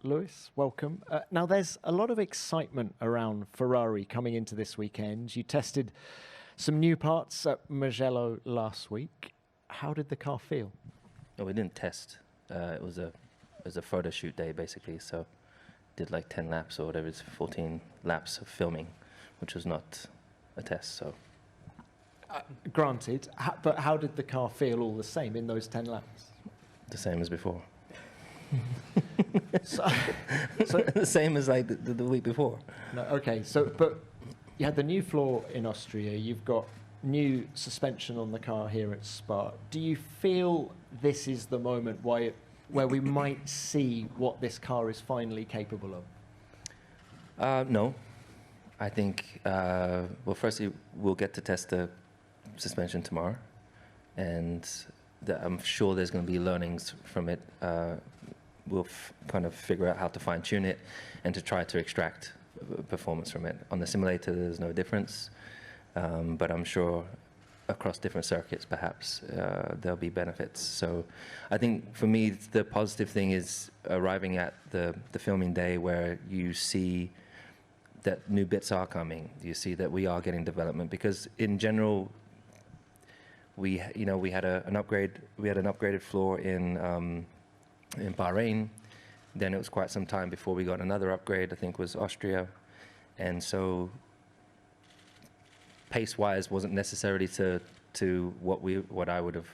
Lewis, welcome. Now, there's a lot of excitement around Ferrari coming into this weekend. You tested some new parts at Maranello last week. How did the car feel? No, we didn't test. It was a photo shoot day basically. So did like 10 laps or whatever. It's 14 laps of filming, which was not a test. So Granted, but how did the car feel all the same in those 10 laps? the same as before. So, The same as like the week before. no, okay, but you had the new floor in Austria. You've got new suspension on the car here at Spa. Do you feel this is the moment where we might see what this car is finally capable of? No. I think, well, firstly, we'll get to test the suspension tomorrow. And I'm sure there's going to be learnings from it. We'll kind of figure out how to fine-tune it and to try to extract performance from it. On the simulator, there's no difference. But I'm sure across different circuits, perhaps, there'll be benefits. So I think for me, the positive thing is arriving at the filming day where you see that new bits are coming. You see that we are getting development, because in general, we had an upgrade. We had an upgraded floor in Bahrain. Then it was quite some time before we got another upgrade. I think was Austria, and so pace-wise wasn't necessarily to what I would have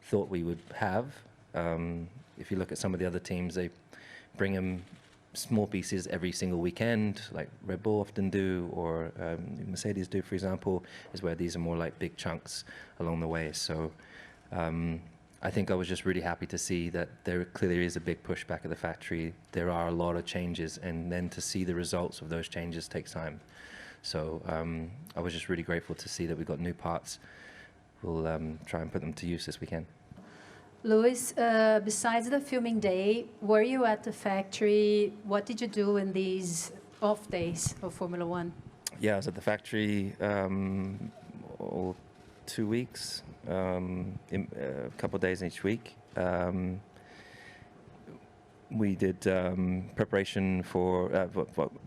thought we would have. If you look at some of the other teams, they bring them small pieces every single weekend, like Red Bull often do, or Mercedes do, for example, is where these are more like big chunks along the way. So I think I was just really happy to see that there clearly is a big push back at the factory. There are a lot of changes, and then to see the results of those changes takes time. So I was just really grateful to see that we got new parts. We'll try and put them to use this weekend. Lewis, besides the filming day, were you at the factory? What did you do in these off days of Formula One? Yeah, I was at the factory all 2 weeks, a couple of days each week. We did preparation for,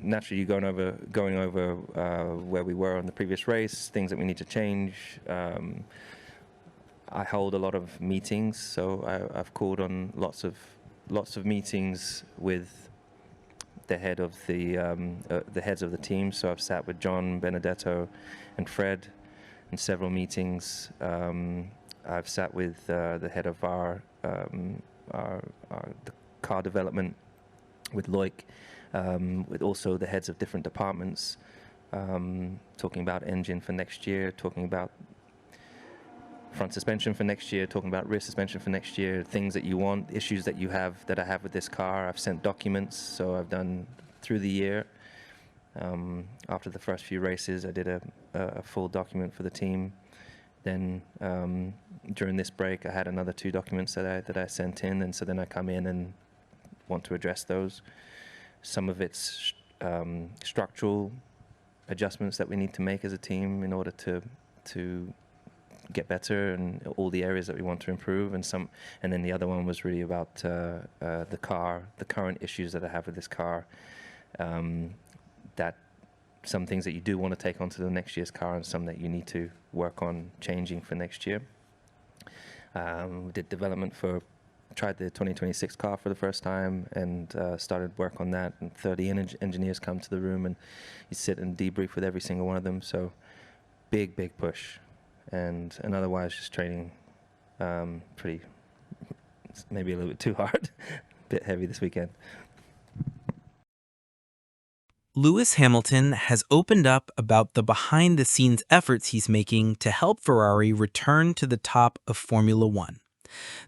naturally going over where we were on the previous race, things that we need to change. I hold a lot of meetings, so I've called on lots of meetings with the heads of the team. So I've sat with John, Benedetto, and Fred in several meetings. I've sat with the head of the car development, with Loic, with also the heads of different departments, talking about engine for next year, talking about front suspension for next year, talking about rear suspension for next year, things that you want, issues that you have, that I have with this car. I've sent documents, so I've done through the year. After the first few races, I did a full document for the team. Then during this break, I had another 2 documents that I sent in, and so then I come in and want to address those. Some of it's structural adjustments that we need to make as a team in order to get better, and all the areas that we want to improve, and then the other one was really about the car, the current issues that I have with this car, that some things that you do want to take onto the next year's car, and some that you need to work on changing for next year. We did development tried the 2026 car for the first time, and started work on that, and 30 engineers come to the room, and you sit and debrief with every single one of them. So big push. And otherwise just training pretty, maybe a little bit too hard, a bit heavy this weekend. Lewis Hamilton has opened up about the behind-the-scenes efforts he's making to help Ferrari return to the top of Formula One.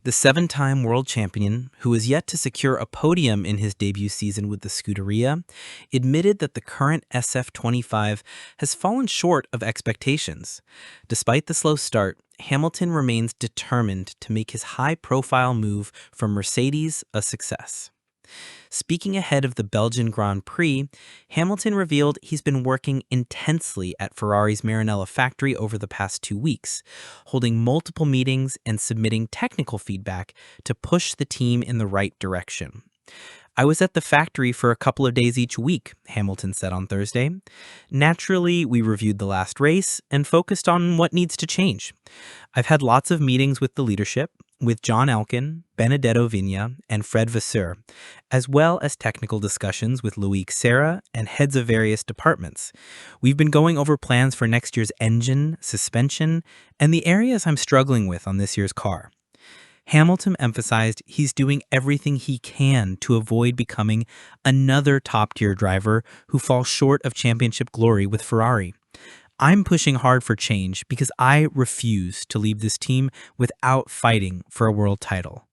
The 7-time world champion, who is yet to secure a podium in his debut season with the Scuderia, admitted that the current SF25 has fallen short of expectations. Despite the slow start, Hamilton remains determined to make his high-profile move from Mercedes a success. Speaking ahead of the Belgian Grand Prix, Hamilton revealed he's been working intensely at Ferrari's Maranello factory over the past 2 weeks, holding multiple meetings and submitting technical feedback to push the team in the right direction. I was at the factory for a couple of days each week, Hamilton said on Thursday. Naturally, we reviewed the last race and focused on what needs to change. I've had lots of meetings with the leadership, with John Elkin, Benedetto Vigna, and Fred Vasseur, as well as technical discussions with Loic Serra and heads of various departments. We've been going over plans for next year's engine, suspension, and the areas I'm struggling with on this year's car. Hamilton emphasized he's doing everything he can to avoid becoming another top-tier driver who falls short of championship glory with Ferrari. I'm pushing hard for change because I refuse to leave this team without fighting for a world title.